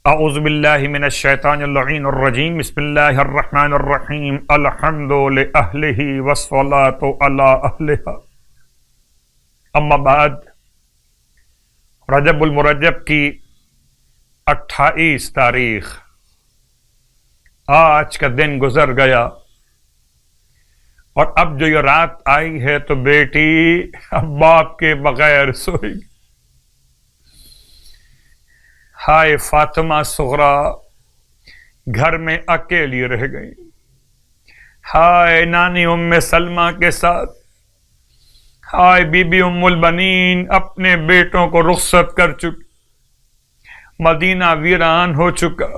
اعوذ باللہ من الشیطان اللعین الرجیم بسم اللہ الرحمن الرحیم الحمد لأہلہ والصلاة علی اہلہا اما بعد رجب المرجب کی 28 تاریخ آج کا دن گزر گیا اور اب جو یہ رات آئی ہے تو بیٹی اب باپ کے بغیر سوئی گی۔ ہائے فاطمہ صغرا گھر میں اکیلی رہ گئی، ہائے نانی ام سلمہ کے ساتھ، ہائے بی بی ام البنین اپنے بیٹوں کو رخصت کر چکی، مدینہ ویران ہو چکا،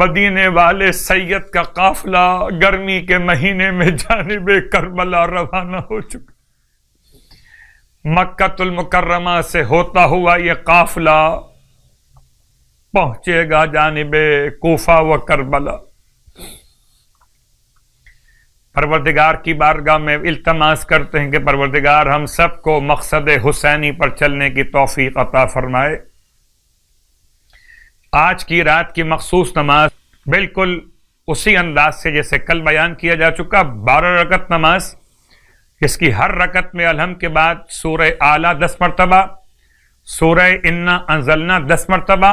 مدینے والے سید کا قافلہ گرمی کے مہینے میں جانب کربلا روانہ ہو چکا، مکہ المکرمہ سے ہوتا ہوا یہ قافلہ پہنچے گا جانب کوفہ و کربلا۔ پروردگار کی بارگاہ میں التماس کرتے ہیں کہ پروردگار ہم سب کو مقصد حسینی پر چلنے کی توفیق عطا فرمائے۔ آج کی رات کی مخصوص نماز بالکل اسی انداز سے جیسے کل بیان کیا جا چکا، 12 رکعت نماز، اس کی ہر رکعت میں الحمد کے بعد سورہ اعلیٰ 10 مرتبہ، سورہ انا انزلنا 10 مرتبہ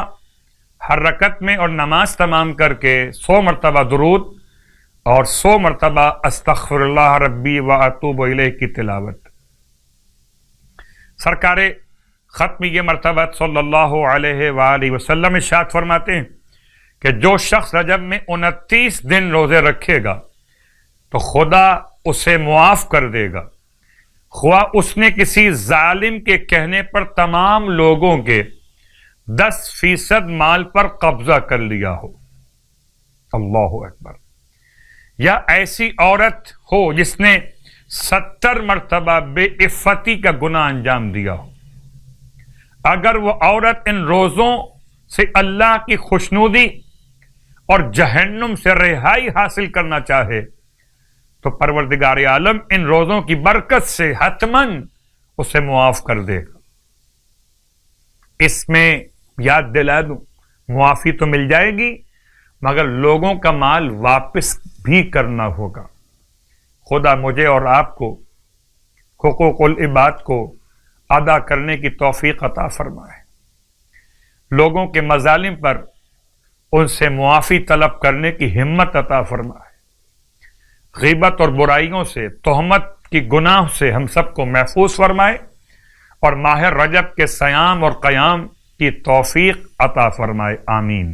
ہر رکعت میں، اور نماز تمام کر کے 100 مرتبہ درود اور 100 مرتبہ استغفر اللہ ربی و اتوب الیہ کی تلاوت۔ سرکار ختمی مرتبہ صلی اللہ علیہ وآلہ وسلم ارشاد فرماتے ہیں کہ جو شخص رجب میں 29 دن روزے رکھے گا تو خدا اسے معاف کر دے گا، خواہ اس نے کسی ظالم کے کہنے پر تمام لوگوں کے 10% مال پر قبضہ کر لیا ہو، اللہ اکبر، یا ایسی عورت ہو جس نے 70 مرتبہ بے عفتی کا گناہ انجام دیا ہو، اگر وہ عورت ان روزوں سے اللہ کی خوشنودی اور جہنم سے رہائی حاصل کرنا چاہے تو پروردگار عالم ان روزوں کی برکت سے حتماً اسے معاف کر دے گا۔ اس میں یاد دلا دوں، معافی تو مل جائے گی مگر لوگوں کا مال واپس بھی کرنا ہوگا۔ خدا مجھے اور آپ کو حقوق العباد کو ادا کرنے کی توفیق عطا فرمائے، لوگوں کے مظالم پر ان سے معافی طلب کرنے کی ہمت عطا فرمائے، غیبت اور برائیوں سے، تہمت کی گناہ سے ہم سب کو محفوظ فرمائے، اور ماہ رجب کے صیام اور قیام کی توفیق عطا فرمائے، آمین۔